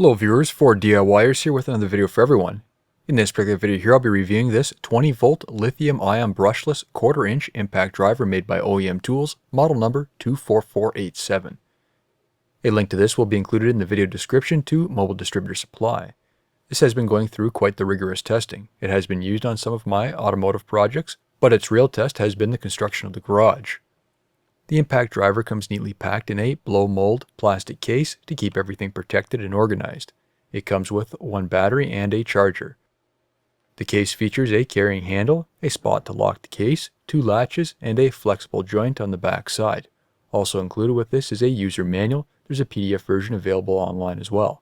Hello viewers, 4DIYers here with another video for everyone. In this particular video here I'll be reviewing this 20 volt lithium ion brushless 1/4 inch impact driver made by OEMTools, model number 24487. A link to this will be included in the video description to Mobile Distributor Supply. This has been going through quite the rigorous testing. It has been used on some of my automotive projects, but its real test has been the construction of the garage. The impact driver comes neatly packed in a blow mold plastic case to keep everything protected and organized. It comes with one battery and a charger. The case features a carrying handle, a spot to lock the case, 2 latches, and a flexible joint on the back side. Also included with this is a user manual. There's a PDF version available online as well.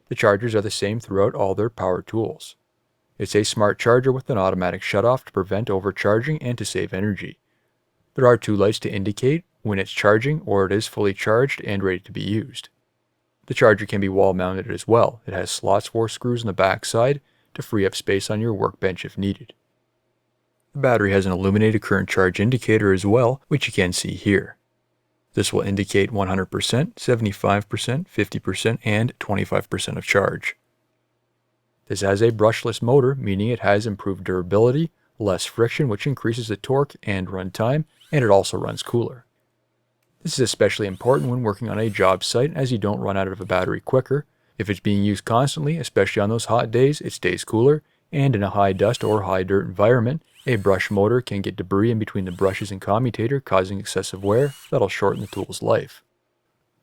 The chargers are the same throughout all their power tools. It's a smart charger with an automatic shutoff to prevent overcharging and to save energy. There are 2 lights to indicate when it's charging or it is fully charged and ready to be used. The charger can be wall mounted as well. It has slots for screws on the back side to free up space on your workbench if needed. The battery has an illuminated current charge indicator as well, which you can see here. This will indicate 100%, 75%, 50%, and 25% of charge. This has a brushless motor, meaning it has improved durability, less friction, which increases the torque and runtime, and it also runs cooler. This is especially important when working on a job site, as you don't run out of a battery quicker. If it's being used constantly, especially on those hot days, it stays cooler, and in a high dust or high dirt environment, a brush motor can get debris in between the brushes and commutator, causing excessive wear that'll shorten the tool's life.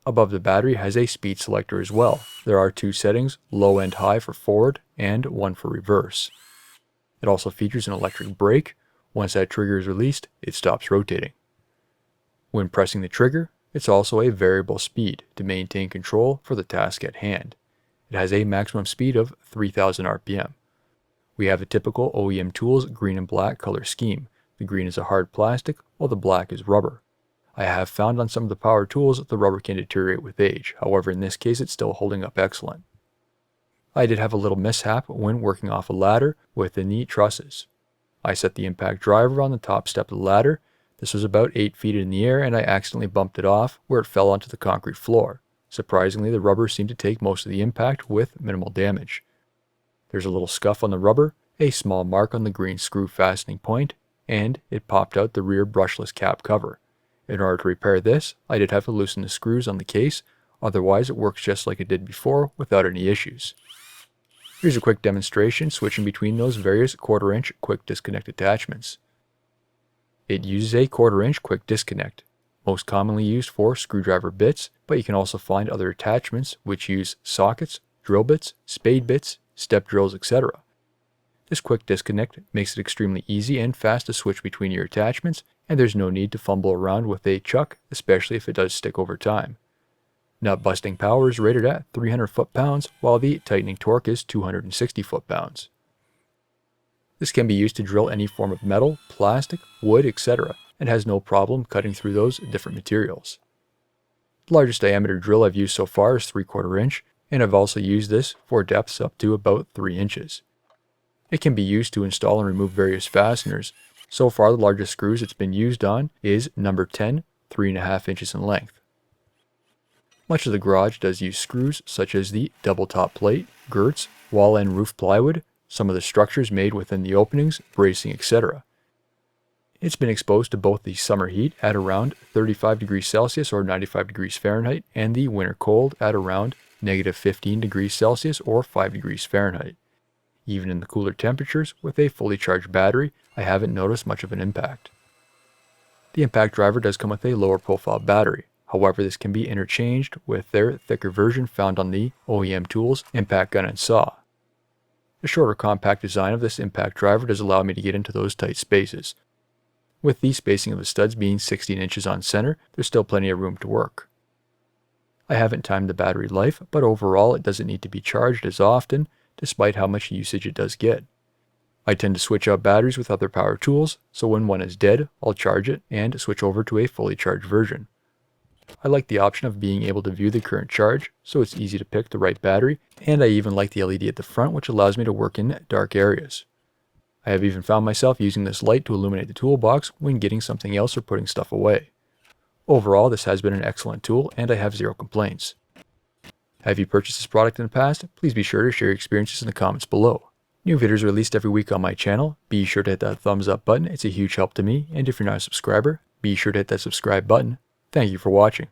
Above the battery has a speed selector as well. There are 2 settings, low and high for forward, and 1 for reverse. It also features an electric brake. Once that trigger is released, it stops rotating. When pressing the trigger, it's also a variable speed to maintain control for the task at hand. It has a maximum speed of 3000 RPM. We have the typical OEMTools green and black color scheme. The green is a hard plastic, while the black is rubber. I have found on some of the power tools that the rubber can deteriorate with age. However, in this case, it's still holding up excellent. I did have a little mishap when working off a ladder within the trusses. I set the impact driver on the top step of the ladder. This was about 8 feet in the air and I accidentally bumped it off where it fell onto the concrete floor. Surprisingly, the rubber seemed to take most of the impact with minimal damage. There's a little scuff on the rubber, a small mark on the green screw fastening point, and it popped out the rear brushless cap cover. In order to repair this, I did have to loosen the screws on the case, otherwise it works just like it did before without any issues. Here's a quick demonstration switching between those various 1/4 inch quick disconnect attachments. It uses a 1/4 inch quick disconnect, most commonly used for screwdriver bits, but you can also find other attachments which use sockets, drill bits, spade bits, step drills, etc. This quick disconnect makes it extremely easy and fast to switch between your attachments, and there's no need to fumble around with a chuck, especially if it does stick over time. Nut busting power is rated at 300 foot-pounds, while the tightening torque is 260 foot-pounds. This can be used to drill any form of metal, plastic, wood, etc., and has no problem cutting through those different materials. The largest diameter drill I've used so far is 3/4 inch, and I've also used this for depths up to about 3 inches. It can be used to install and remove various fasteners. So far, the largest screws it's been used on is number 10, 3.5 inches in length. Much of the garage does use screws such as the double top plate, girts, wall and roof plywood, some of the structures made within the openings, bracing, etc. It's been exposed to both the summer heat at around 35 degrees Celsius or 95 degrees Fahrenheit and the winter cold at around -15 degrees Celsius or 5 degrees Fahrenheit. Even in the cooler temperatures, with a fully charged battery, I haven't noticed much of an impact. The impact driver does come with a lower profile battery. However, this can be interchanged with their thicker version found on the OEMTools impact gun and saw. The shorter compact design of this impact driver does allow me to get into those tight spaces. With the spacing of the studs being 16 inches on center, there's still plenty of room to work. I haven't timed the battery life, but overall it doesn't need to be charged as often, despite how much usage it does get. I tend to switch out batteries with other power tools, so when one is dead, I'll charge it and switch over to a fully charged version. I like the option of being able to view the current charge, so it's easy to pick the right battery, and I even like the LED at the front, which allows me to work in dark areas. I have even found myself using this light to illuminate the toolbox when getting something else or putting stuff away. Overall, this has been an excellent tool, and I have zero complaints. Have you purchased this product in the past? Please be sure to share your experiences in the comments below. New videos are released every week on my channel. Be sure to hit that thumbs up button. It's a huge help to me. And if you're not a subscriber, be sure to hit that subscribe button. Thank you for watching.